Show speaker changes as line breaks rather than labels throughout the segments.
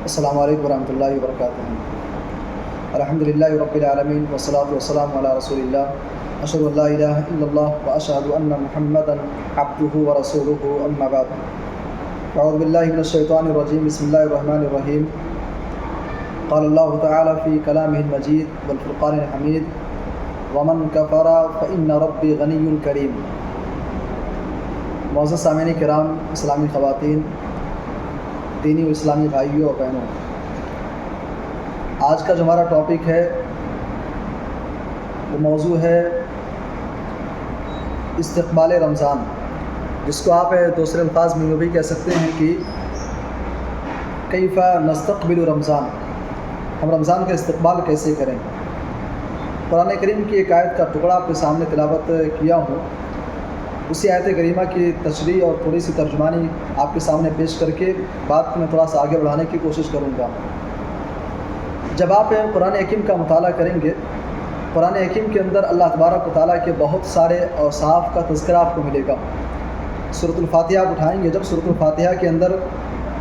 السلام علیکم ورحمۃ اللہ وبرکاتہ۔ الحمدللہ رب العالمین والصلاۃ والسلام علی رسول اللہ، اشہد ان لا الہ الا اللہ واشہد ان محمدا عبدہ ورسولہ، اما بعد۔ اعوذ باللہ من الشیطان الرجیم، بسم اللہ الرحمن الرحیم۔ قال اللہ تعالی فی کلامہ المجید والفرقان الحمید، ومن کفر فإن ربی غنی کریم۔ معزز سامعین کرام، اسلامی خواتین، دینی و اسلامی بھائیوں اور بہنوں، آج کا جو ہمارا ٹاپک ہے وہ موضوع ہے استقبال رمضان، جس کو آپ دوسرے الفاظ میں یہ بھی کہہ سکتے ہیں کہ کیف نستقبل رمضان، ہم رمضان کا استقبال کیسے کریں۔ قرآن کریم کی ایک آیت کا ٹکڑا آپ کے سامنے تلاوت کیا ہوں، اسی آیت کریمہ کی تشریح اور تھوڑی سی ترجمانی آپ کے سامنے پیش کر کے بات کو میں تھوڑا سا آگے بڑھانے کی کوشش کروں گا۔ جب آپ قرآن حکیم کا مطالعہ کریں گے، قرآن حکیم کے اندر اللہ تبارک و تعالیٰ کے بہت سارے اوصاف کا تذکرہ آپ کو ملے گا۔ سورۃ الفاتحہ آپ اٹھائیں گے، جب سورۃ الفاتحہ کے اندر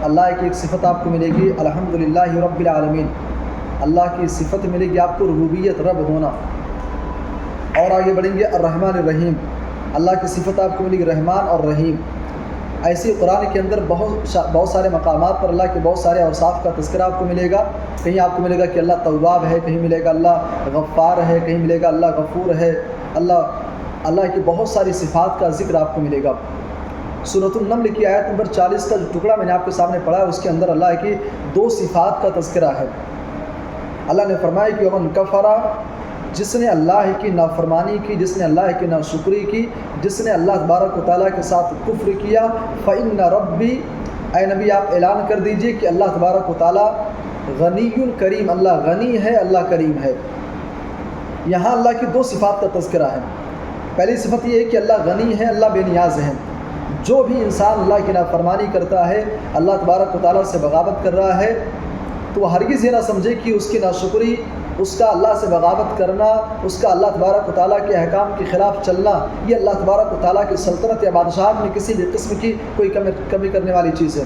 اللہ کی ایک صفت آپ کو ملے گی، الحمدللہ رب العالمین، اللہ کی صفت ملے گی آپ کو، ربوبیت، رب ہونا۔ اور آگے بڑھیں گے الرحمن الرحیم، اللہ کی صفت آپ کو ملے گی رحمان اور رحیم۔ ایسے قرآن کے اندر بہت سارے مقامات پر اللہ کے بہت سارے اوصاف کا تذکرہ آپ کو ملے گا۔ کہیں آپ کو ملے گا کہ اللہ تواب ہے، کہیں ملے گا اللہ غفار ہے، کہیں ملے گا اللہ غفور ہے، اللہ کی بہت ساری صفات کا ذکر آپ کو ملے گا۔ سورۃ النمل کی آیت نمبر 40 کا جو ٹکڑا میں نے آپ کے سامنے پڑھا ہے، اس کے اندر اللہ کی دو صفات کا تذکرہ ہے۔ اللہ نے فرمایا کہ ومن کفر، جس نے اللہ کی نافرمانی کی، جس نے اللہ کی ناشکری کی، جس نے اللہ تبارک و تعالیٰ کے ساتھ کفر کیا، فإن ربی، اے نبی آپ اعلان کر دیجئے کہ اللہ تبارک و تعالیٰ غنی کریم، اللہ غنی ہے، اللہ کریم ہے۔ یہاں اللہ کی دو صفات کا تذکرہ ہے۔ پہلی صفت یہ ہے کہ اللہ غنی ہے، اللہ بے نیاز ہے۔ جو بھی انسان اللہ کی نافرمانی کرتا ہے، اللہ تبارک و تعالیٰ سے بغاوت کر رہا ہے، تو وہ ہرگز یہ نہ سمجھے کہ اس کی ناشکری، اس کا اللہ سے بغاوت کرنا، اس کا اللہ تبارک و تعالیٰ کے احکام کے خلاف چلنا، یہ اللہ تبارک و تعالیٰ کی سلطنت یا بادشاہت میں کسی بھی قسم کی کوئی کمی کرنے والی چیز ہے۔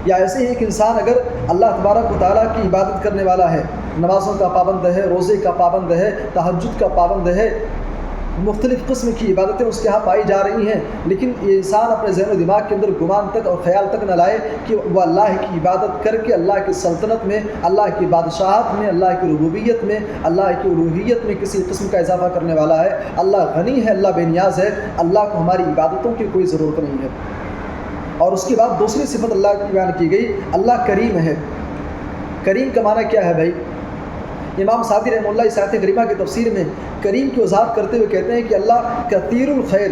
یا ایسے ہی ایک انسان اگر اللہ تبارک و تعالیٰ کی عبادت کرنے والا ہے، نمازوں کا پابند ہے، روزے کا پابند ہے، تہجد کا پابند ہے، مختلف قسم کی عبادتیں اس کے ہاں پائی جا رہی ہیں، لیکن یہ انسان اپنے ذہن و دماغ کے اندر گمان تک اور خیال تک نہ لائے کہ وہ اللہ کی عبادت کر کے اللہ کی سلطنت میں، اللہ کی بادشاہت میں، اللہ کی ربوبیت میں، اللہ کی الوہیت میں کسی قسم کا اضافہ کرنے والا ہے۔ اللہ غنی ہے، اللہ بے نیاز ہے، اللہ کو ہماری عبادتوں کی کوئی ضرورت نہیں ہے۔ اور اس کے بعد دوسری صفت اللہ کی بیان کی گئی، اللہ کریم ہے۔ کریم کا معنی کیا ہے بھائی؟ امام سعدی رحمہ اللہ اس آیت کریمہ کی تفسیر میں کریم کی وضاحت کرتے ہوئے کہتے ہیں کہ اللہ کثیر الخیر،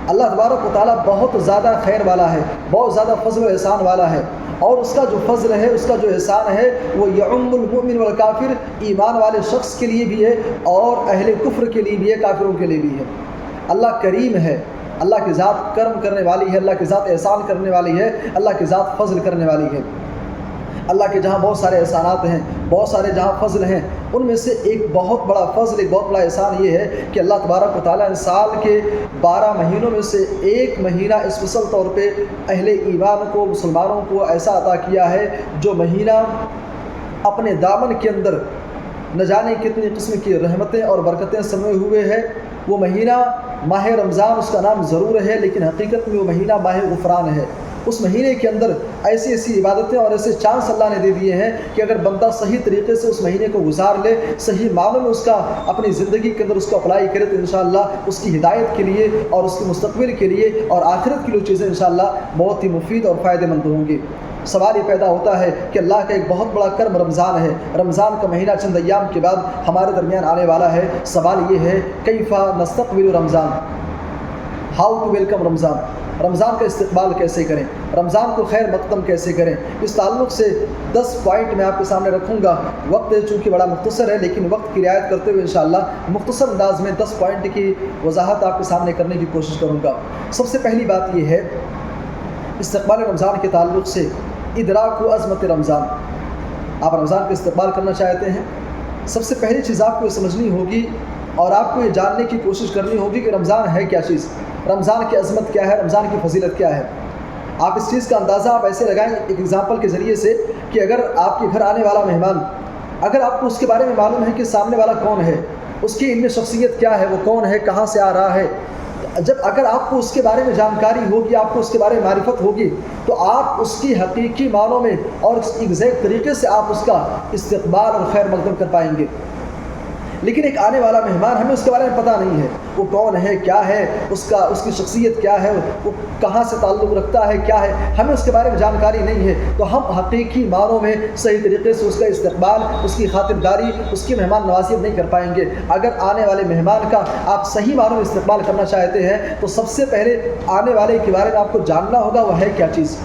اللہ تبارک و تعالیٰ بہت زیادہ خیر والا ہے، بہت زیادہ فضل و احسان والا ہے، اور اس کا جو فضل ہے، اس کا جو احسان ہے، وہ یعم المؤمن والکافر، ایمان والے شخص کے لیے بھی ہے اور اہل کفر کے لیے بھی ہے، کافروں کے لیے بھی ہے۔ اللہ کریم ہے، اللہ کی ذات کرم کرنے والی ہے، اللہ کی ذات احسان کرنے والی ہے، اللہ کی ذات فضل کرنے والی ہے۔ اللہ کے جہاں بہت سارے احسانات ہیں، بہت سارے جہاں فضل ہیں، ان میں سے ایک بہت بڑا فضل، ایک بہت بڑا احسان یہ ہے کہ اللہ تبارک و تعالیٰ نے سال کے 12 مہینوں میں سے ایک مہینہ اسپیشل طور پہ اہل ایمان کو، مسلمانوں کو ایسا عطا کیا ہے، جو مہینہ اپنے دامن کے اندر نہ جانے کتنی قسم کی رحمتیں اور برکتیں سمے ہوئے ہیں۔ وہ مہینہ ماہ رمضان، اس کا نام ضرور ہے، لیکن حقیقت میں وہ مہینہ ماہ غفران ہے۔ اس مہینے کے اندر ایسی ایسی عبادتیں اور ایسے چانس اللہ نے دے دیے ہیں کہ اگر بندہ صحیح طریقے سے اس مہینے کو گزار لے، صحیح معنوں میں اس کا اپنی زندگی کے اندر اس کو اپلائی کرے، تو انشاءاللہ اس کی ہدایت کے لیے اور اس کے مستقبل کے لیے اور آخرت کے لیے چیزیں انشاءاللہ بہت ہی مفید اور فائدہ مند ہوں گی۔ سوال یہ پیدا ہوتا ہے کہ اللہ کا ایک بہت بڑا کرم رمضان ہے، رمضان کا مہینہ چند ایام کے بعد ہمارے درمیان آنے والا ہے۔ سوال یہ ہے کیف نستقبل رمضان، ہاؤ ٹو ویلکم رمضان، رمضان کا استقبال کیسے کریں، رمضان کو خیر مقدم کیسے کریں۔ اس تعلق سے 10 پوائنٹ میں آپ کے سامنے رکھوں گا۔ وقت چونکہ بڑا مختصر ہے، لیکن وقت کی رعایت کرتے ہوئے انشاءاللہ مختصر انداز میں 10 پوائنٹ کی وضاحت آپ کے سامنے کرنے کی کوشش کروں گا۔ سب سے پہلی بات یہ ہے استقبال رمضان کے تعلق سے، ادراک و عظمت رمضان۔ آپ رمضان کا استقبال کرنا چاہتے ہیں، سب سے پہلی چیز آپ کو یہ سمجھنی ہوگی اور آپ کو یہ جاننے کی کوشش کرنی ہوگی کہ رمضان ہے کیا چیز، رمضان کی عظمت کیا ہے، رمضان کی فضیلت کیا ہے۔ آپ اس چیز کا اندازہ آپ ایسے لگائیں ایک ایگزامپل کے ذریعے سے کہ اگر آپ کے گھر آنے والا مہمان، اگر آپ کو اس کے بارے میں معلوم ہے کہ سامنے والا کون ہے، اس کی علمی شخصیت کیا ہے، وہ کون ہے، کہاں سے آ رہا ہے، اگر آپ کو اس کے بارے میں جانکاری ہوگی، آپ کو اس کے بارے میں معرفت ہوگی، تو آپ اس کی حقیقی معنوں میں اور ایگزیکٹ طریقے سے آپ اس کا استقبال اور خیر مقدم کر پائیں گے۔ لیکن ایک آنے والا مہمان، ہمیں اس کے بارے میں پتہ نہیں ہے، وہ کون ہے، کیا ہے، اس کی شخصیت کیا ہے، وہ کہاں سے تعلق رکھتا ہے، کیا ہے، ہمیں اس کے بارے میں جانکاری نہیں ہے، تو ہم حقیقی معنوں میں صحیح طریقے سے اس کا استقبال، اس کی خاطرداری، اس کی مہمان نوازی نہیں کر پائیں گے۔ اگر آنے والے مہمان کا آپ صحیح معنوں میں استقبال کرنا چاہتے ہیں تو سب سے پہلے آنے والے کے بارے میں آپ کو جاننا ہوگا وہ ہے کیا چیز۔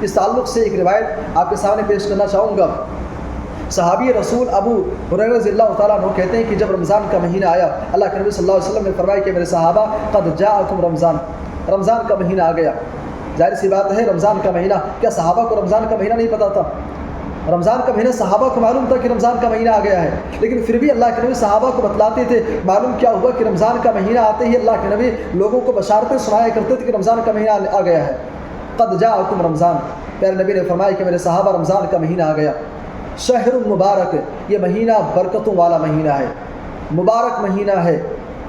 اس تعلق سے ایک روایت آپ کے سامنے پیش کرنا چاہوں گا۔ صحابی رسول ابو ہریرہ رضی اللہ تعالیٰ عنہ کہتے ہیں کہ جب رمضان کا مہینہ آیا، اللہ کے نبی صلی اللہ علیہ وسلم نے فرمایا کہ میرے صحابہ قد جاءکم رمضان، رمضان کا مہینہ آ گیا۔ ظاہر سی بات ہے رمضان کا مہینہ، کیا صحابہ کو رمضان کا مہینہ نہیں پتہ تھا؟ رمضان کا مہینہ صحابہ کو معلوم تھا کہ رمضان کا مہینہ آ گیا ہے، لیکن پھر بھی اللہ کے نبی صحابہ کو بتلاتے تھے۔ معلوم کیا ہوا کہ رمضان کا مہینہ آتے ہی اللہ کے نبی لوگوں کو بشارتیں سنایا کرتے تھے کہ رمضان کا مہینہ آ گیا ہے۔ قد جاءکم رمضان، پیارے نبی نے فرمایا کہ میرے صحابہ رمضان کا مہینہ آ گیا۔ شہر مبارک، یہ مہینہ برکتوں والا مہینہ ہے، مبارک مہینہ ہے۔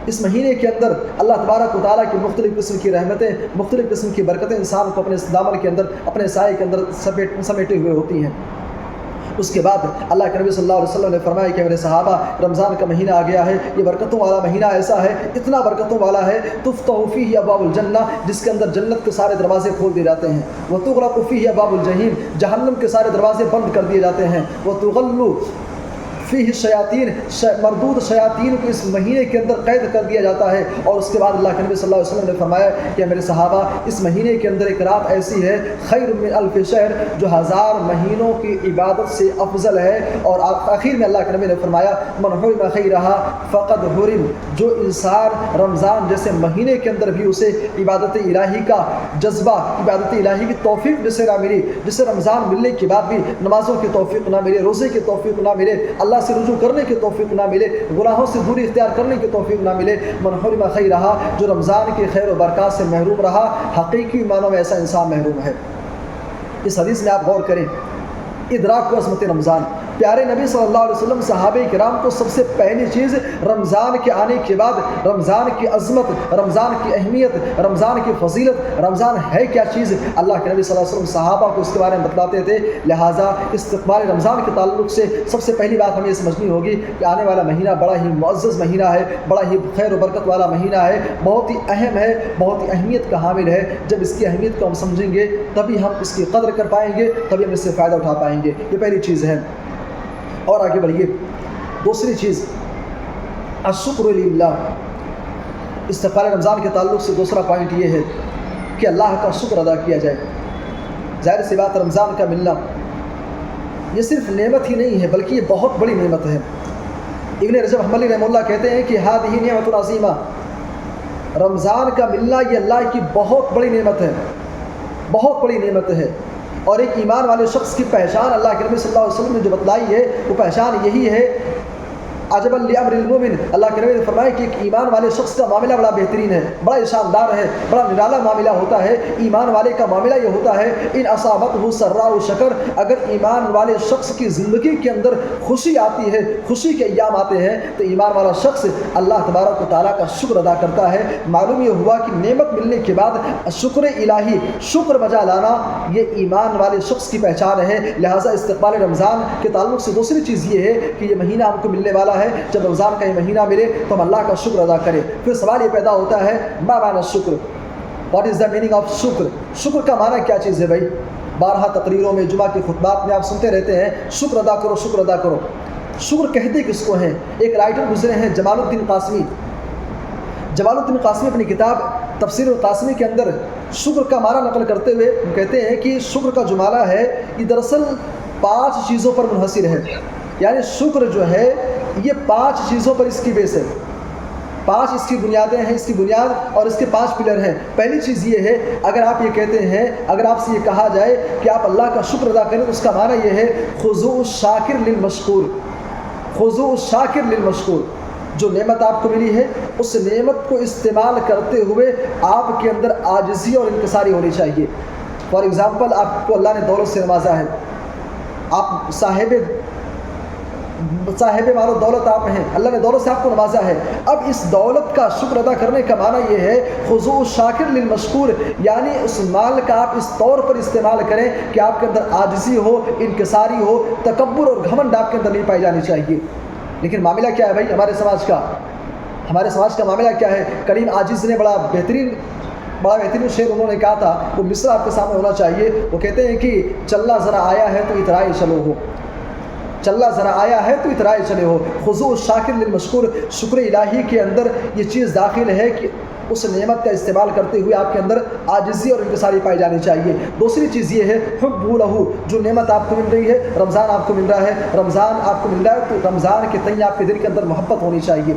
اس مہینے کے اندر اللہ تبارک و تعالیٰ کی مختلف قسم کی رحمتیں، مختلف قسم کی برکتیں انسان کو اپنے دامن کے اندر، اپنے سائے کے اندر سمیٹے ہوئے ہوتی ہیں۔ اس کے بعد اللہ کے نبی صلی اللہ علیہ وسلم نے فرمایا کہ میرے صحابہ رمضان کا مہینہ آ گیا ہے، یہ برکتوں والا مہینہ ایسا ہے، اتنا برکتوں والا ہے، تفتح فیہ ابواب الجنہ، جس کے اندر جنت کے سارے دروازے کھول دیے جاتے ہیں، وتغلق فیہ ابواب الجحیم، جہنم کے سارے دروازے بند کر دیے جاتے ہیں، وتغل فیہ الشیاطین، مردود شیاطین کو اس مہینے کے اندر قید کر دیا جاتا ہے۔ اور اس کے بعد اللہ کے نبی صلی اللہ علیہ وسلم نے فرمایا کہ میرے صحابہ اس مہینے کے اندر ایک رات ایسی ہے خیر من الف شہر، جو 1000 مہینوں کی عبادت سے افضل ہے۔ اور آخر میں اللہ کے نبی نے فرمایا من حرم خیرہا فقد حرم، جو انسان رمضان جیسے مہینے کے اندر بھی اسے عبادت الہی کا جذبہ، عبادت الہی کی توفیق جسے نہ ملی، جسے رمضان ملنے کے بعد بھی نمازوں کی توفیق نہ ملے، روزے کی توفیق نہ ملے، اللہ سے رجوع کرنے کی توفیق نہ ملے، گناہوں سے دوری اختیار کرنے کی توفیق نہ ملے، من حرم خیرہا، جو رمضان کے خیر و برکات سے محروم رہا، حقیقی معنوں میں ایسا انسان محروم ہے۔ اس حدیث میں آپ غور کریں، ادراک عظمت رمضان، پیارے نبی صلی اللہ علیہ وسلم صحابہ کرام کو سب سے پہلی چیز رمضان کے آنے کے بعد رمضان کی عظمت، رمضان کی اہمیت، رمضان کی فضیلت، رمضان ہے کیا چیز، اللہ کے نبی صلی اللہ علیہ وسلم صحابہ کو اس کے بارے میں بتلاتے تھے۔ لہٰذا استقبال رمضان کے تعلق سے سب سے پہلی بات ہمیں یہ سمجھنی ہوگی کہ آنے والا مہینہ بڑا ہی معزز مہینہ ہے، بڑا ہی خیر و برکت والا مہینہ ہے، بہت ہی اہم ہے، بہت ہی اہمیت کا حامل ہے۔ جب اس کی اہمیت کو ہم سمجھیں گے تبھی ہم اس کی قدر کر پائیں گے، تبھی ہم اس سے فائدہ اٹھا پائیں گے۔ یہ پہلی چیز ہے۔ اور آگے بڑھیے، دوسری چیز الشکر للہ۔ استقبال رمضان کے تعلق سے دوسرا پوائنٹ یہ ہے کہ اللہ کا شکر ادا کیا جائے۔ ظاہر سی بات رمضان کا ملنا یہ صرف نعمت ہی نہیں ہے بلکہ یہ بہت بڑی نعمت ہے۔ ابن رجب حنبلی رحمہ اللہ کہتے ہیں کہ ہذہ نعمت عظیمہ، رمضان کا ملنا یہ اللہ کی بہت بڑی نعمت ہے، بہت بڑی نعمت ہے۔ اور ایک ایمان والے شخص کی پہچان اللہ کے نبی صلی اللہ علیہ وسلم نے جو بتلائی ہے وہ پہچان یہی ہے، عجبا لامر المؤمن، اللہ کے نبی نے فرمایا کہ ایک ایمان والے شخص کا معاملہ بڑا بہترین ہے، بڑا شاندار ہے، بڑا نرالا معاملہ ہوتا ہے۔ ایمان والے کا معاملہ یہ ہوتا ہے ان اصابتہ سراء شکر، اگر ایمان والے شخص کی زندگی کے اندر خوشی آتی ہے، خوشی کے ایام آتے ہیں تو ایمان والا شخص اللہ تبارک و تعالیٰ کا شکر ادا کرتا ہے۔ معلوم یہ ہوا کہ نعمت ملنے کے بعد شکر الہی، شکر بجا لانا، یہ ایمان والے شخص کی پہچان ہے۔ لہٰذا استقبال رمضان کے تعلق سے دوسری چیز یہ ہے کہ یہ مہینہ ہم کو ملنے والا ہے، جب رمضان کا یہ مہینہ ملے تو ہم اللہ کا شکر ادا کریں۔ پھر سوال یہ پیدا ہوتا ہے ما معنی الشکر، what is the meaning of شکر، شکر کا معنی کیا چیز ہے بھائی؟ بارہا تقریروں میں، جمعہ کی خطبات میں آپ سنتے رہتے ہیں شکر ادا کرو، شکر ادا کرو۔ شکر کہتے کس کو ہیں؟ ایک رائٹر گزرے ہیں جمال الدین قاسمی، جمال الدین قاسمی اپنی کتاب تفسیر القاسمی کے اندر شکر کا معنی نقل کرتے ہوئے کہتے ہیں کہ شکر کا جو معنی ہے یہ دراصل 5 چیزوں پر منحصر ہے، یعنی شکر جو ہے یہ 5 چیزوں پر اس کی بیس ہے، 5 اس کی بنیادیں ہیں، اس کی بنیاد اور اس کے 5 پلر ہیں۔ پہلی چیز یہ ہے، اگر آپ یہ کہتے ہیں، اگر آپ سے یہ کہا جائے کہ آپ اللہ کا شکر ادا کریں تو اس کا معنی یہ ہے خضوع الشاکر للمشکور، خضوع الشاکر للمشکور، جو نعمت آپ کو ملی ہے اس نعمت کو استعمال کرتے ہوئے آپ کے اندر عاجزی اور انکساری ہونی چاہیے۔ فار ایگزامپل آپ کو اللہ نے دولت سے نوازا ہے، آپ صاحب مال و دولت آپ ہیں، اللہ نے دولت سے آپ کو نوازا ہے. اب اس دولت کا شکر ادا کرنے کا معنی یہ ہے خضوع الشاکر للمشکور، یعنی اس مال کا آپ اس طور پر استعمال کریں کہ آپ کے اندر عاجزی ہو، انکساری ہو، تکبر اور گھمنڈ آپ کے اندر نہیں پائی جانی چاہیے. لیکن معاملہ کیا ہے بھائی ہمارے سماج کا معاملہ کیا ہے؟ کریم عاجز نے بڑا بہترین شعر انہوں نے کہا تھا، وہ مصر آپ کے سامنے ہونا چاہیے. وہ کہتے ہیں کہ چلنا ذرا آیا ہے تو اترائے چلو ہو، چلنا ذرا آیا ہے تو اترائے چلے ہو. خضوع الشاکر للمشکور، شکر الہی کے اندر یہ چیز داخل ہے کہ اس نعمت کا استعمال کرتے ہوئے آپ کے اندر عاجزی اور انکساری پائی جانی چاہیے. دوسری چیز یہ ہے حب لہ، جو نعمت آپ کو مل رہی ہے، رمضان آپ کو مل رہا ہے، تو رمضان کے تئیں آپ کے دل کے اندر محبت ہونی چاہیے.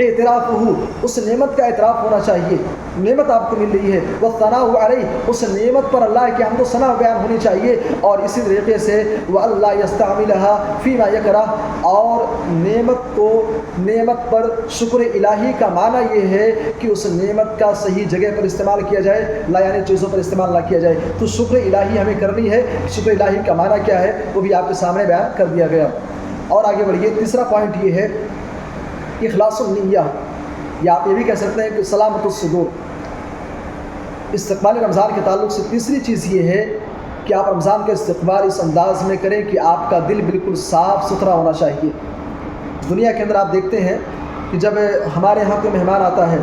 اعتراف ہو، اس نعمت کا اعتراف ہونا چاہیے، نعمت آپ کو مل رہی ہے. والثناء علیہ، اس نعمت پر اللہ کی حمد و ثنا بیان ہونی چاہیے. اور اسی طریقے سے وَأَلَّا يَسْتَعْمِلَهَا فِي مَا يَكْرَهُ، اور نعمت پر شکر الہی کا معنی یہ ہے کہ اس نعمت کا صحیح جگہ پر استعمال کیا جائے، لا یعنی چیزوں پر استعمال نہ کیا جائے. تو شکر الہی ہمیں کرنی ہے. شکر الہی کا معنی کیا ہے وہ بھی آپ کے سامنے بیان کر دیا گیا. اور آگے بڑھیے. تیسرا پوائنٹ یہ ہے اخلاص النیہ، یا آپ یہ بھی کہہ سکتے ہیں کہ سلامت الصدور. استقبال رمضان کے تعلق سے تیسری چیز یہ ہے کہ آپ رمضان کا استقبال اس انداز میں کریں کہ آپ کا دل بالکل صاف ستھرا ہونا چاہیے. دنیا کے اندر آپ دیکھتے ہیں کہ جب ہمارے یہاں کوئی مہمان آتا ہے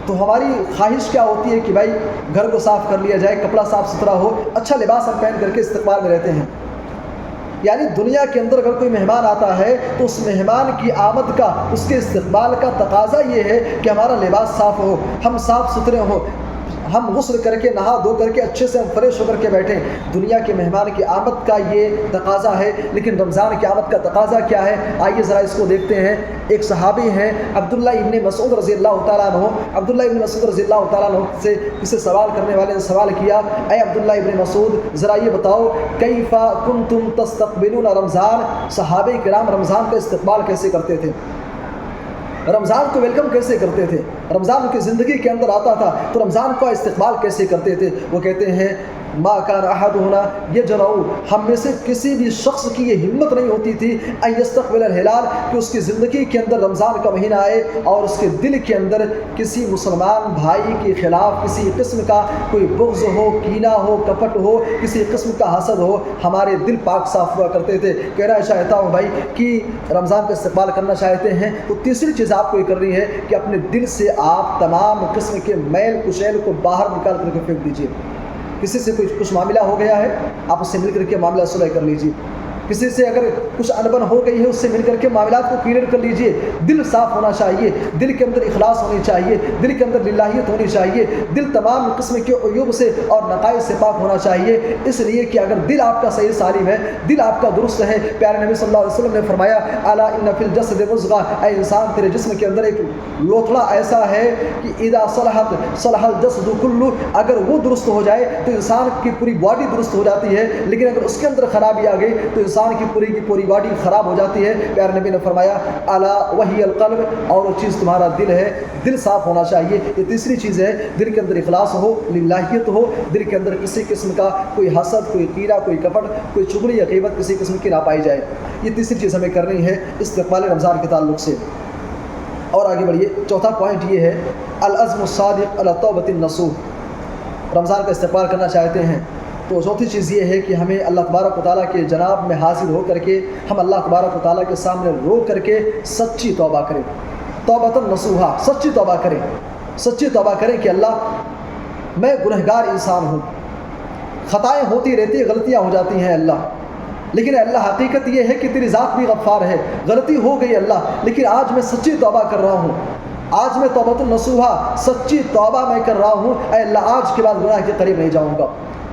تو ہماری خواہش کیا ہوتی ہے کہ بھائی گھر کو صاف کر لیا جائے، کپڑا صاف ستھرا ہو، اچھا لباس ہم پہن کر کے استقبال میں رہتے ہیں. یعنی دنیا کے اندر اگر کوئی مہمان آتا ہے تو اس مہمان کی آمد کا، اس کے استقبال کا تقاضا یہ ہے کہ ہمارا لباس صاف ہو، ہم صاف ستھرے ہوں، ہم غسل کر کے نہا دھو کر کے اچھے سے ہم فریش ہو کر کے بیٹھیں. دنیا کے مہمان کی آمد کا یہ تقاضا ہے. لیکن رمضان کی آمد کا تقاضا کیا ہے؟ آئیے ذرا اس کو دیکھتے ہیں. ایک صحابی ہیں عبداللہ ابن مسعود رضی اللہ تعالیٰ عنہ. عبداللہ ابن مسعود رضی اللہ تعالیٰ عنہ سے کسی سوال کرنے والے نے سوال کیا، اے عبداللہ ابن مسعود ذرا یہ بتاؤ کیف کنتم تستقبلون رمضان، صحابہ کرام رمضان کا استقبال کیسے کرتے تھے، رمضان کو ویلکم کیسے کرتے تھے، رمضان کی زندگی کے اندر آتا تھا تو رمضان کا استقبال کیسے کرتے تھے؟ وہ کہتے ہیں ما کان احدنا یجرؤ، ہم میں سے کسی بھی شخص کی یہ ہمت نہیں ہوتی تھی ان یستقبل الہلال، کہ اس کی زندگی کے اندر رمضان کا مہینہ آئے اور اس کے دل کے اندر کسی مسلمان بھائی کے خلاف کسی قسم کا کوئی بغض ہو، کینہ ہو، کپٹ ہو، کسی قسم کا حسد ہو. ہمارے دل پاک صاف ہوا کرتے تھے. کہنا چاہتا ہوں بھائی کہ رمضان کا استقبال کرنا چاہتے ہیں تو تیسری چیز آپ کو یہ کرنی ہے کہ اپنے دل سے آپ تمام قسم کے میل کچیل کو باہر نکال کر کے پھینک دیجیے. کسی سے کچھ معاملہ ہو گیا ہے، آپ اس سے مل کر کے معاملہ صلح کر لیجیے. کسی سے اگر کچھ انبن ہو گئی ہے اس سے مل کر کے معاملات کو کلیئر کر لیجئے. دل صاف ہونا چاہیے، دل کے اندر اخلاص ہونی چاہیے، دل کے اندر للہیت ہونی چاہیے، دل تمام قسم کے عیوب سے اور نقائص سے پاک ہونا چاہیے. اس لیے کہ اگر دل آپ کا صحیح سالم ہے، دل آپ کا درست ہے، پیارے نبی صلی اللہ علیہ وسلم نے فرمایا الا ان فی الجسد مضغہ، اے انسان تیرے جسم کے اندر ایک لوتھڑا ایسا ہے کہ اذا صلحت صلح الجسد کلہ، اگر وہ درست ہو جائے تو انسان کی پوری باڈی درست ہو جاتی ہے. لیکن اگر اس کے اندر خرابی آ گئی تو انسان کی پوری باڈی خراب ہو جاتی ہے. پیارے نبی نے فرمایا الا وہی القلب، اور وہ چیز تمہارا دل ہے، دل صاف ہونا چاہیے. یہ تیسری چیز ہے، دل کے اندر اخلاص ہو، للہیت ہو، دل کے اندر کسی قسم کا کوئی حسد، کوئی کینہ، کوئی کپٹ، کوئی چغلی یا غیبت کسی قسم کی نہ پائی جائے. یہ تیسری چیز ہمیں کرنی ہے استقبال رمضان کے تعلق سے. اور آگے بڑھیے. چوتھا پوائنٹ یہ ہے العزم الصادق علی توبۃ النصوح. رمضان کا استقبال کرنا چاہتے ہیں تو چوتھی چیز یہ ہے کہ ہمیں اللہ تبارک و تعالیٰ کے جناب میں حاضر ہو کر کے ہم اللہ تبارک و تعالیٰ کے سامنے رو کر کے سچی توبہ کریں. توبۃ النصوحہ، سچی توبہ کریں. سچی توبہ کریں کہ اللہ میں گنہگار انسان ہوں، خطائیں ہوتی رہتی، غلطیاں ہو جاتی ہیں اللہ، لیکن اللہ حقیقت یہ ہے کہ تیری ذات بھی غفار ہے، غلطی ہو گئی اللہ، لیکن آج میں سچی توبہ کر رہا ہوں. آج میں توبۃ النصوحہ، سچی توبہ میں کر رہا ہوں. اے اللہ آج کے بعد گناہ کے قریب نہیں جاؤں گا.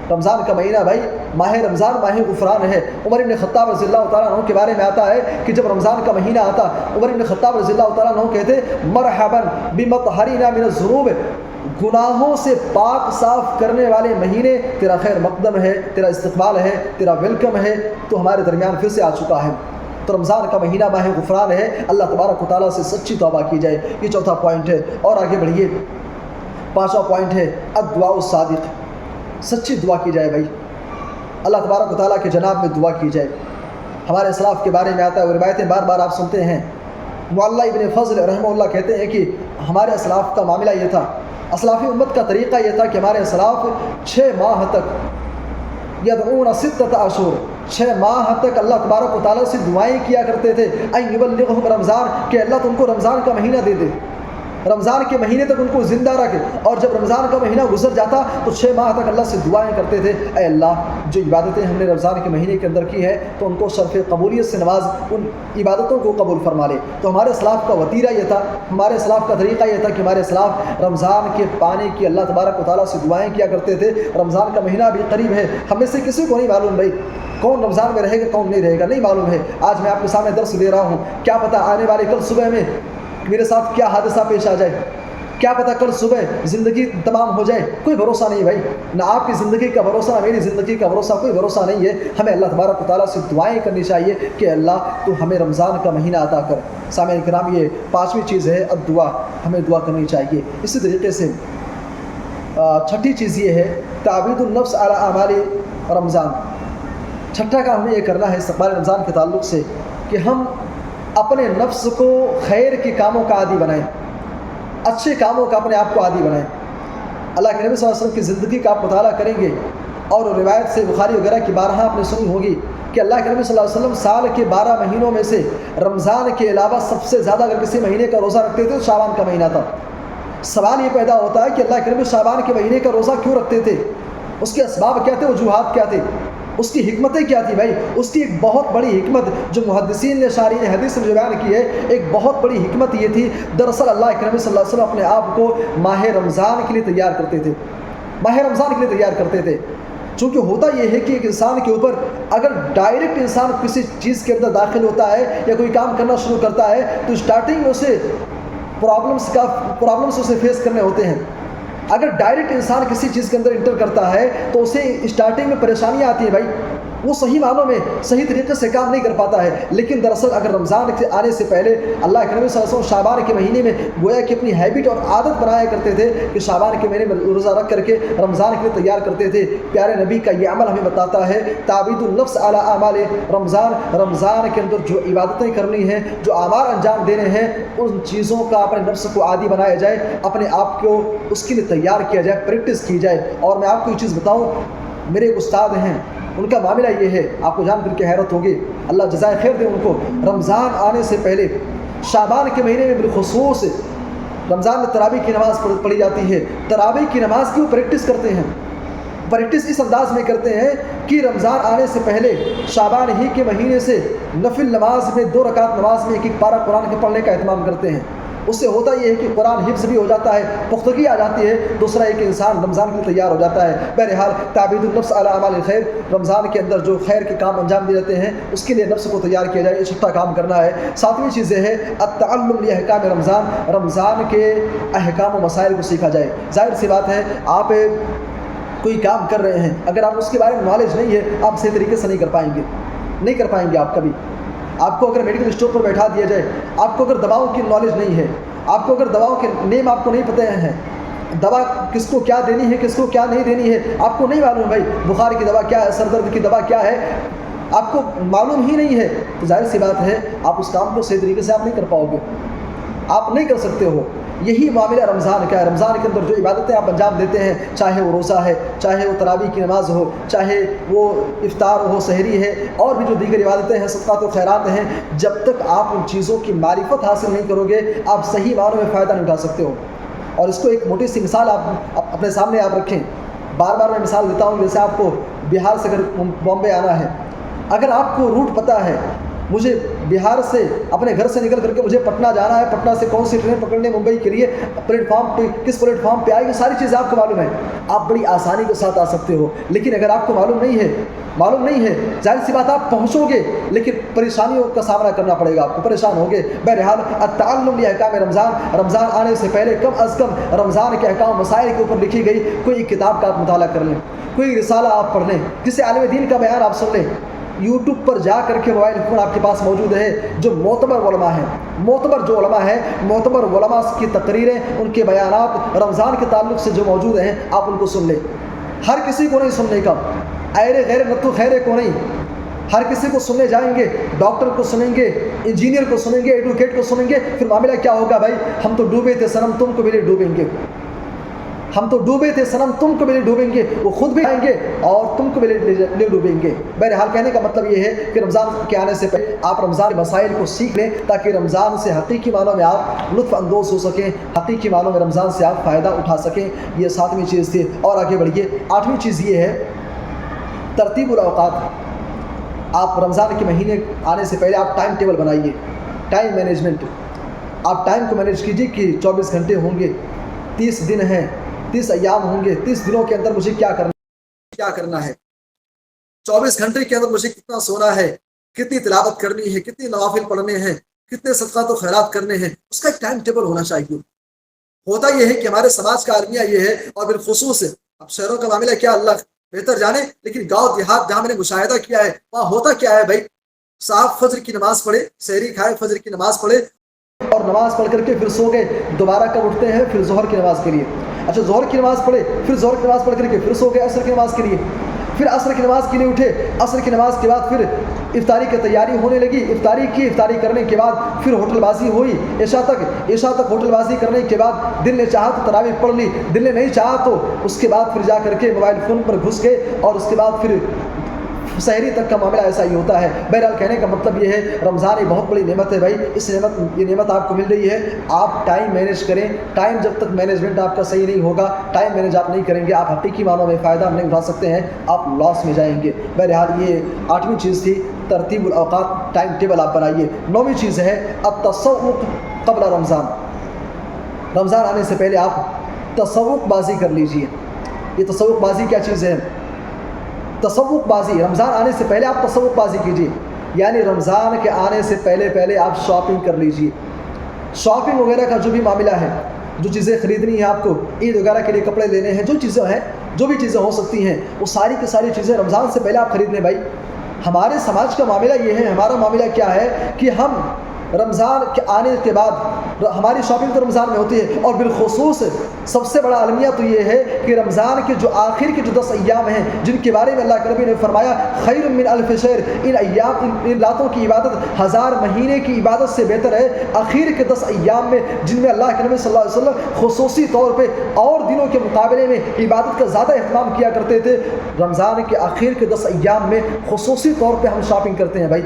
رمضان کا مہینہ بھائی، ماہ رمضان ماہ غفران ہے. عمر بن خطاب رضی اللہ تعالیٰ عنہ کے بارے میں آتا ہے کہ جب رمضان کا مہینہ آتا عمر بن خطاب رضی اللہ تعالیٰ عنہ کہتے مرحبا بمطہرنا من الذنوب، گناہوں سے پاک صاف کرنے والے مہینے، تیرا خیر مقدم ہے، تیرا استقبال ہے، تیرا ویلکم ہے، تو ہمارے درمیان پھر سے آ چکا ہے. تو رمضان کا مہینہ ماہ غفران ہے، اللہ تبارک و تعالیٰ سے سچی توبہ کی جائے. یہ چوتھا پوائنٹ ہے. اور آگے بڑھیے. پانچواں پوائنٹ ہے الدعاء الصادق. سچی دعا کی جائے بھائی، اللہ تبارک و تعالیٰ کے جناب میں دعا کی جائے۔ ہمارے اسلاف کے بارے میں آتا ہے، وہ روایتیں بار بار آپ سنتے ہیں۔ معلّہ ابن فضل رحمہ اللہ کہتے ہیں کہ ہمارے اسلاف کا معاملہ یہ تھا، اسلافی امت کا طریقہ یہ تھا کہ ہمارے اسلاف 6 ماہ تک یدعون 6 اشہر، 6 ماہ تک اللہ تبارک و تعالیٰ سے دعائیں کیا کرتے تھے، ان یبلغہم رمضان، کہ اللہ تم کو رمضان کا مہینہ دے دے، رمضان کے مہینے تک ان کو زندہ رکھے۔ اور جب رمضان کا مہینہ گزر جاتا تو 6 ماہ تک اللہ سے دعائیں کرتے تھے، اے اللہ جو عبادتیں ہم نے رمضان کے مہینے کے اندر کی ہے تو ان کو شرف قبولیت سے نواز، ان عبادتوں کو قبول فرما لے۔ تو ہمارے اسلاف کا وتیرہ یہ تھا، ہمارے اسلاف کا طریقہ یہ تھا کہ ہمارے اسلاف رمضان کے پانے کی اللہ تبارک و تعالیٰ سے دعائیں کیا کرتے تھے۔ رمضان کا مہینہ بھی قریب ہے، ہم میں سے کسی کو نہیں معلوم بھائی کون رمضان میں رہے گا کون نہیں رہے گا، نہیں معلوم ہے۔ آج میں آپ کے سامنے درس دے رہا ہوں، کیا پتہ آنے والے کل صبح میں میرے ساتھ کیا حادثہ پیش آ جائے، کیا پتہ کل صبح زندگی تمام ہو جائے، کوئی بھروسہ نہیں بھائی، نہ آپ کی زندگی کا بھروسہ، نہ میری زندگی کا بھروسہ، کوئی بھروسہ نہیں ہے۔ ہمیں اللہ تبارک و تعالیٰ سے دعائیں کرنی چاہیے کہ اللہ تو ہمیں رمضان کا مہینہ عطا کر۔ سامعین کرام، یہ 5ویں چیز ہے الدعا، ہمیں دعا کرنی چاہیے۔ اسی طریقے سے 6ٹھی چیز یہ ہے تعبید النفس علی اعمال رمضان۔ 6ٹھا کام ہمیں یہ کرنا ہے استقبال رمضان کے تعلق سے کہ ہم اپنے نفس کو خیر کے کاموں کا عادی بنائیں، اچھے کاموں کا اپنے آپ کو عادی بنائیں۔ اللہ کے نبی صلی اللہ علیہ وسلم کی زندگی کا آپ مطالعہ کریں گے اور روایت سے بخاری وغیرہ کی بارہا آپ نے سنی ہوگی کہ اللہ کے نبی صلی اللہ علیہ وسلم سال کے 12 مہینوں میں سے رمضان کے علاوہ سب سے زیادہ اگر کسی مہینے کا روزہ رکھتے تھے تو شعبان کا مہینہ تھا۔ سوال یہ پیدا ہوتا ہے کہ اللہ کے نبی شعبان کے مہینے کا روزہ کیوں رکھتے تھے، اس کے اسباب کیا تھے، وجوہات کیا تھے، اس کی حکمتیں کیا تھی بھائی؟ اس کی ایک بہت بڑی حکمت جو محدثین نے شارحین حدیث نے بیان کی ہے، ایک بہت بڑی حکمت یہ تھی، دراصل اللہ کے نبی صلی اللہ علیہ وسلم اپنے آپ کو ماہ رمضان کے لیے تیار کرتے تھے، ماہ رمضان کے لیے تیار کرتے تھے۔ چونکہ ہوتا یہ ہے کہ ایک انسان کے اوپر اگر ڈائریکٹ انسان کسی چیز کے اندر داخل ہوتا ہے یا کوئی کام کرنا شروع کرتا ہے تو اسٹارٹنگ میں اسے پرابلمس اسے فیس کرنے ہوتے ہیں۔ اگر ڈائریکٹ انسان کسی چیز کے اندر انٹر کرتا ہے تو اسے اسٹارٹنگ میں پریشانیاں آتی ہیں بھائی، وہ صحیح معنوں میں صحیح طریقے سے کام نہیں کر پاتا ہے۔ لیکن دراصل اگر رمضان کے آنے سے پہلے اللہ کے نبی صلی اللہ علیہ وسلم شعبان کے مہینے میں گویا کہ اپنی ہیبٹ اور عادت بنایا کرتے تھے کہ شعبان کے مہینے میں روزہ رکھ کر کے رمضان کے لیے تیار کرتے تھے۔ پیارے نبی کا یہ عمل ہمیں بتاتا ہے تعبید النفس علی اعمال رمضان، رمضان کے اندر جو عبادتیں کرنی ہیں، جو اعمال انجام دینے ہیں، ان چیزوں کا اپنے نفس کو عادی بنایا جائے، اپنے آپ کو اس کے لیے تیار کیا جائے، پریکٹس کی جائے۔ اور میں آپ کو یہ چیز بتاؤں، میرے ایک استاد ہیں، ان کا معاملہ یہ ہے، آپ کو جان کر کے حیرت ہوگی، اللہ جزائے خیر دے ان کو، رمضان آنے سے پہلے شعبان کے مہینے میں بالخصوص رمضان میں تراویح کی نماز پڑھی جاتی ہے، تراویح کی نماز کی وہ پریکٹس کرتے ہیں، پریکٹس اس انداز میں کرتے ہیں کہ رمضان آنے سے پہلے شعبان ہی کے مہینے سے نفل نماز میں 2 رکعت نماز میں 1 پارہ قرآن کے پڑھنے کا اہتمام کرتے ہیں۔ اس سے ہوتا یہ ہے کہ قرآن حفظ بھی ہو جاتا ہے، پختگی آ جاتی ہے، دوسرا ایک انسان رمضان کے لیے تیار ہو جاتا ہے۔ بہرحال تعبید النفس علی اعمال الخیر، رمضان کے اندر جو خیر کے کام انجام دیے جاتے ہیں اس کے لیے نفس کو تیار کیا جائے، یہ 6ٹھا کام کرنا ہے۔ 7ویں چیز یہ ہے التعلم لاحکام رمضان، رمضان کے احکام و مسائل کو سیکھا جائے۔ ظاہر سی بات ہے، آپ کوئی کام کر رہے ہیں، اگر آپ اس کے بارے میں نالج نہیں ہے آپ صحیح طریقے سے نہیں کر پائیں گے آپ کبھی۔ آپ کو اگر میڈیکل اسٹور پر بیٹھا دیا جائے، آپ کو اگر دواؤں کی نالج نہیں ہے، آپ کو اگر دواؤں کے نیم آپ کو نہیں پتہ ہیں، دوا کس کو کیا دینی ہے کس کو کیا نہیں دینی ہے آپ کو نہیں معلوم بھائی، بخار کی دوا کیا ہے، سر درد کی دوا کیا ہے، آپ کو معلوم ہی نہیں ہے، تو ظاہر سی بات ہے آپ اس کام کو صحیح طریقے سے آپ نہیں کر پاؤ گے، آپ نہیں کر سکتے ہو۔ یہی معاملہ رمضان کا ہے، رمضان کے اندر جو عبادتیں آپ انجام دیتے ہیں، چاہے وہ روزہ ہے، چاہے وہ تراویح کی نماز ہو، چاہے وہ افطار ہو، سحری ہے، اور بھی جو دیگر عبادتیں ہیں، صدقات و خیرات ہیں، جب تک آپ ان چیزوں کی معرفت حاصل نہیں کرو گے آپ صحیح معنوں میں فائدہ نہیں اٹھا سکتے ہو۔ اور اس کو ایک موٹی سی مثال آپ اپنے سامنے آپ رکھیں، بار بار میں مثال دیتا ہوں، جیسے آپ کو بہار سے اگر بامبے آنا ہے، اگر آپ کو روٹ پتہ ہے، مجھے بہار سے اپنے گھر سے نکل کر کے مجھے پٹنہ جانا ہے، پٹنہ سے کون سی ٹرین پکڑنے ممبئی کے لیے، پلیٹ فارم پہ کس پلیٹ فارم پہ آئے گی، ساری چیزیں آپ کو معلوم ہے، آپ بڑی آسانی کے ساتھ آ سکتے ہو۔ لیکن اگر آپ کو معلوم نہیں ہے ظاہر سی بات آپ پہنچو گے لیکن پریشانیوں کا سامنا کرنا پڑے گا، آپ کو پریشان ہوگے۔ بہرحال التعلم لاحکام رمضان، رمضان آنے سے پہلے کم از کم رمضان کے احکام مسائل کے اوپر لکھی گئی کوئی کتاب کا آپ مطالعہ کر لیں، کوئی رسالہ آپ پڑھ لیں، کسی عالم دین کا بیان آپ سن لیں، یوٹیوب پر جا کر کے موبائل فون آپ کے پاس موجود ہے، جو معتبر علماء ہیں، معتبر علماء کی تقریریں، ان کے بیانات رمضان کے تعلق سے جو موجود ہیں آپ ان کو سن لیں۔ ہر کسی کو نہیں سننے کا، ایرے غیر نتو خیرے کو نہیں، ہر کسی کو سننے جائیں گے، ڈاکٹر کو سنیں گے، انجینئر کو سنیں گے، ایڈوکیٹ کو سنیں گے، پھر معاملہ کیا ہوگا بھائی؟ ہم تو ڈوبے تھے صنم تم کو بھی لے ڈوبیں گے، ہم تو ڈوبے تھے صنم تم کو بھی لے ڈوبیں گے، وہ خود بھی آئیں گے اور تم کو بھی لے ڈوبیں گے۔ بہرحال کہنے کا مطلب یہ ہے کہ رمضان کے آنے سے پہلے آپ رمضان کے مسائل کو سیکھ لیں تاکہ رمضان سے حقیقی معنوں میں آپ لطف اندوز ہو سکیں، حقیقی معنوں میں رمضان سے آپ فائدہ اٹھا سکیں۔ یہ 7ویں چیز تھی، اور آگے بڑھیے۔ 8ویں چیز یہ ہے ترتیب الاوقات۔ آپ رمضان کے مہینے آنے سے پہلے آپ ٹائم ٹیبل بنائیے، ٹائم مینجمنٹ۔ آپ ٹائم کو مینیج کیجیے کہ 24 گھنٹے ہوں گے، 30 دن ہیں، 30 ایام ہوں گے، 30 دنوں کے اندر مجھے کیا کرنا ہے، 24 گھنٹے کے اندر مجھے کتنا سونا ہے، کتنی تلاوت کرنی ہے، کتنے نوافل پڑھنے ہیں، کتنے صدقات و خیرات کرنے ہیں، اس کا ایک ٹائم ٹیبل ہونا چاہیے۔ ہوتا یہ ہے کہ ہمارے سماج کا المیہ یہ ہے، اور بالخصوص اب شہروں کا معاملہ کیا اللہ بہتر جانے، لیکن گاؤں دیہات جہاں میں نے مشاہدہ کیا ہے وہاں ہوتا کیا ہے بھائی؟ صاحب فجر کی نماز پڑھے، سحری کھائے، فجر کی نماز پڑھے اور نماز پڑھ کر کے پھر سو گئے، دوبارہ کب اٹھتے ہیں؟ پھر ظہر کی نماز کے لیے۔ اچھا ظہر کی نماز پڑھے، پھر ظہر کی نماز پڑھ کر کے پھر سو گئے عصر کی نماز کے لیے، پھر عصر کی نماز کے لیے اٹھے، عصر کی نماز کے بعد پھر افطاری کی تیاری ہونے لگی، افطاری کی، افطاری کرنے کے بعد پھر ہوٹل بازی ہوئی عشاء تک ہوٹل بازی کرنے کے بعد دل نے چاہا تو تراویح پڑھ لی، دل نے نہیں چاہا تو اس کے بعد پھر جا کر کے موبائل فون پر گھس گئے، اور اس کے بعد پھر سحری تک کا معاملہ ایسا ہی ہوتا ہے۔ بہرحال کہنے کا مطلب یہ ہے رمضان ایک بہت بڑی نعمت ہے بھائی، یہ نعمت آپ کو مل رہی ہے، آپ ٹائم مینیج کریں۔ ٹائم جب تک مینجمنٹ آپ کا صحیح نہیں ہوگا، ٹائم مینیج آپ نہیں کریں گے، آپ حقیقی معنوں میں فائدہ نہیں اٹھا سکتے ہیں، آپ لاس میں جائیں گے۔ بہرحال یہ 8ویں چیز تھی، ترتیب الاوقات، ٹائم ٹیبل آپ بنائیے۔ 9ویں چیز ہے التسوق قبل رمضان۔ رمضان آنے سے پہلے آپ تسوق بازی کر لیجئے۔ یہ تسوق بازی کیا چیز ہے؟ تسوق بازی، رمضان آنے سے پہلے آپ تسوق بازی کیجیے، یعنی رمضان کے آنے سے پہلے آپ شاپنگ کر لیجئے۔ شاپنگ وغیرہ کا جو بھی معاملہ ہے، جو چیزیں خریدنی ہیں آپ کو، عید وغیرہ کے لیے کپڑے لینے ہیں، جو بھی چیزیں ہو سکتی ہیں، وہ ساری کی ساری چیزیں رمضان سے پہلے آپ خرید لیں بھائی۔ ہمارے سماج کا معاملہ یہ ہے، ہمارا معاملہ کیا ہے کہ ہم رمضان کے آنے کے بعد ہماری شاپنگ تو رمضان میں ہوتی ہے، اور بالخصوص سب سے بڑا المیہ تو یہ ہے کہ رمضان کے جو آخر کے جو 10 ایام ہیں، جن کے بارے میں اللہ کے نبی نے فرمایا خیر من الف شہر، ان راتوں کی عبادت 1000 مہینے کی عبادت سے بہتر ہے۔ آخر کے 10 ایام میں جن میں اللہ کے نبی صلی اللہ علیہ وسلم خصوصی طور پہ اور دنوں کے مقابلے میں عبادت کا زیادہ اہتمام کیا کرتے تھے، رمضان کے آخر کے 10 ایام میں خصوصی طور پہ ہم شاپنگ کرتے ہیں بھائی۔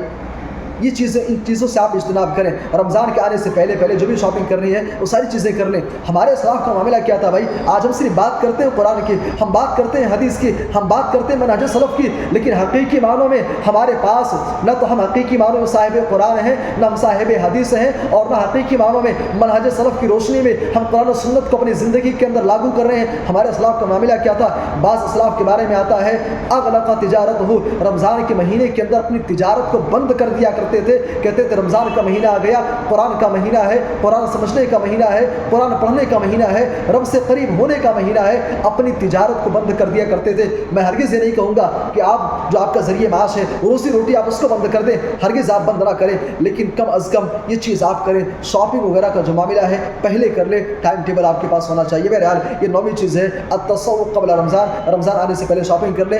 یہ چیزیں، ان چیزوں سے آپ اجتناب کریں۔ رمضان کے آنے سے پہلے جو بھی شاپنگ کرنی ہے وہ ساری چیزیں کر لیں۔ ہمارے اسلاف کا معاملہ کیا تھا بھائی؟ آج ہم صرف بات کرتے ہیں قرآن کی، ہم بات کرتے ہیں حدیث کی، ہم بات کرتے ہیں منہج سلف کی، لیکن حقیقی معنوں میں ہمارے پاس نہ تو ہم حقیقی معنوں میں صاحب قرآن ہیں، نہ ہم صاحب حدیث ہیں، اور نہ حقیقی معنوں میں منہج سلف کی روشنی میں ہم قرآن و سنت کو اپنی زندگی کے اندر لاگو کر رہے ہیں۔ ہمارے اسلاف کا معاملہ کیا تھا؟ بعض اسلاف کے بارے میں آتا ہے اغلق تجارت ہو، رمضان کے مہینے کے اندر اپنی تجارت کو بند کر دیا کرتے تھے، کہتے تھے رمضان کا مہینہ آ گیا، قرآن کا مہینہ ہے، قرآن سمجھنے کا مہینہ ہے، قرآن پڑھنے کا مہینہ ہے، رب سے قریب ہونے کا مہینہ ہے، اپنی تجارت کو بند کر دیا کرتے تھے۔ میں ہرگز یہ نہیں کہوں گا کہ آپ جو آپ کا ذریعہ معاش ہے، روزی روٹی آپ اس کو بند کر دیں، ہرگز آپ بند نہ کریں، لیکن کم از کم یہ چیز آپ کریں، شاپنگ وغیرہ کا جو معاملہ ہے پہلے کر لیں، ٹائم ٹیبل آپ کے پاس ہونا چاہیے۔ بہرحال یہ 9ویں چیز ہے التسوق قبل رمضان، رمضان آنے سے پہلے شاپنگ کر لیں۔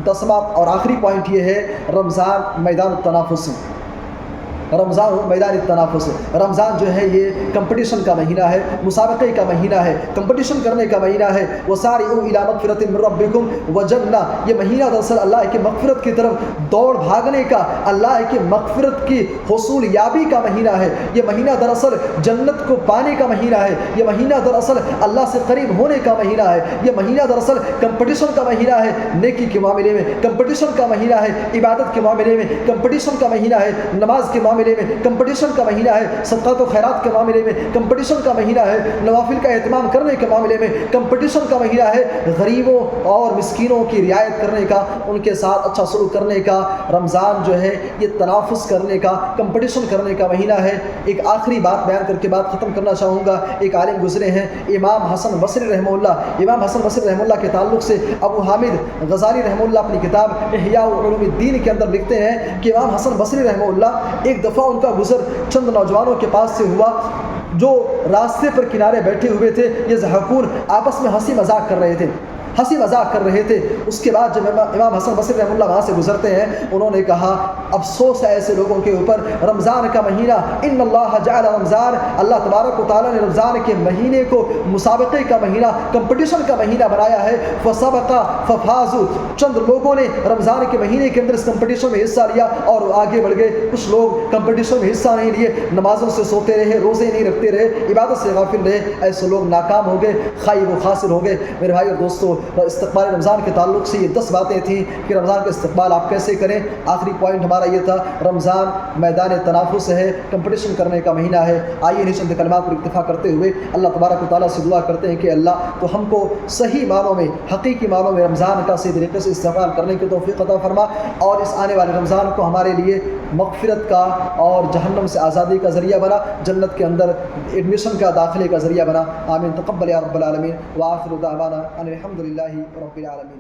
10واں اور آخری پوائنٹ یہ ہے رمضان میدان التنافس، رمضان میدان التنافس۔ رمضان جو ہے یہ کمپٹیشن کا مہینہ ہے، مسابقے کا مہینہ ہے، کمپٹیشن کرنے کا مہینہ ہے۔ وَسَارِعُوا إِلَىٰ مَغْفِرَةٍ مِّن رَّبِّكُمْ وَجَنَّةٍ، یہ مہینہ دراصل اللہ کی مغفرت کی طرف دوڑ بھاگنے کا، اللہ کی مغفرت کی حصول یابی کا مہینہ ہے۔ یہ مہینہ دراصل جنت کو پانے کا مہینہ ہے، یہ مہینہ دراصل اللہ سے قریب ہونے کا مہینہ ہے، یہ مہینہ دراصل کمپٹیشن کا مہینہ ہے، نیکی کے معاملے میں کمپٹیشن کا مہینہ ہے، عبادت کے معاملے میں کمپٹیشن کا مہینہ ہے، نماز کے معاملے میں کمپٹیشن کا مہینہ ہے، صدقات و خیرات کے معاملے میں کمپٹیشن کا مہینہ ہے، نوافل کا اہتمام کرنے کے معاملے میں کمپٹیشن کا مہینہ ہے، غریبوں اور مسکینوں کی رعایت کرنے کا، ان کے ساتھ اچھا سلوک کرنے کا۔ رمضان جو ہے یہ تنافس کرنے کا، کمپٹیشن کرنے کا مہینہ ہے۔ ایک آخری بات بیان کر کے بات ختم کرنا چاہوں گا۔ ایک عالم گزرے ہیں امام حسن بصری رحمہ اللہ، امام حسن بصری رحمہ اللہ کے تعلق سے ابو حامد غزالی رحمہ اللہ اپنی کتاب احیاء علوم الدین کے اندر لکھتے ہیں کہ امام حسن بصری رحمہ اللہ ایک دفعہ ان کا گزر چند نوجوانوں کے پاس سے ہوا جو راستے پر کنارے بیٹھے ہوئے تھے، یہ ضحکون آپس میں ہنسی مذاق کر رہے تھے۔ ہنسی مذاق کر رہے تھے۔ اس کے بعد جب امام حسن بصری رحمہ اللہ وہاں سے گزرتے ہیں، انہوں نے کہا افسوس ہے ایسے لوگوں کے اوپر، رمضان کا مہینہ، ان اللہ جعل رمضان، اللہ تبارک و تعالیٰ نے رمضان کے مہینے کو مسابقے کا مہینہ، کمپٹیشن کا مہینہ بنایا ہے، فسبقا ففازوا، چند لوگوں نے رمضان کے مہینے کے اندر اس کمپٹیشن میں حصہ لیا اور آگے بڑھ گئے، کچھ لوگ کمپٹیشن میں حصہ نہیں لیے، نمازوں سے سوتے رہے، روزے نہیں رکھتے رہے، عبادت سے غافل رہے، ایسے لوگ ناکام ہو گئے، خائب و خاسر ہو گئے۔ میرے بھائی اور دوستو، استقبال رمضان کے تعلق سے یہ 10 باتیں تھیں کہ رمضان کا استقبال آپ کیسے کریں۔ آخری پوائنٹ ہمارا یہ تھا، رمضان میدان تنافس ہے، کمپٹیشن کرنے کا مہینہ ہے۔ آئیے انہیں چند کلمات پر اکتفا کرتے ہوئے اللہ تبارک و تعالیٰ سے دعا کرتے ہیں کہ اللہ تو ہم کو صحیح معنوں میں، حقیقی معنوں میں رمضان کا صحیح طریقے سے استقبال کرنے کی توفیق عطا فرما، اور اس آنے والے رمضان کو ہمارے لیے مغفرت کا اور جہنم سے آزادی کا ذریعہ بنا، جنت کے اندر ایڈمیشن کا، داخلے کا ذریعہ بنا۔ آمین، تقبل یا رب العالمین، وآخر دعوانا ان الحمد للہ رب العالمین۔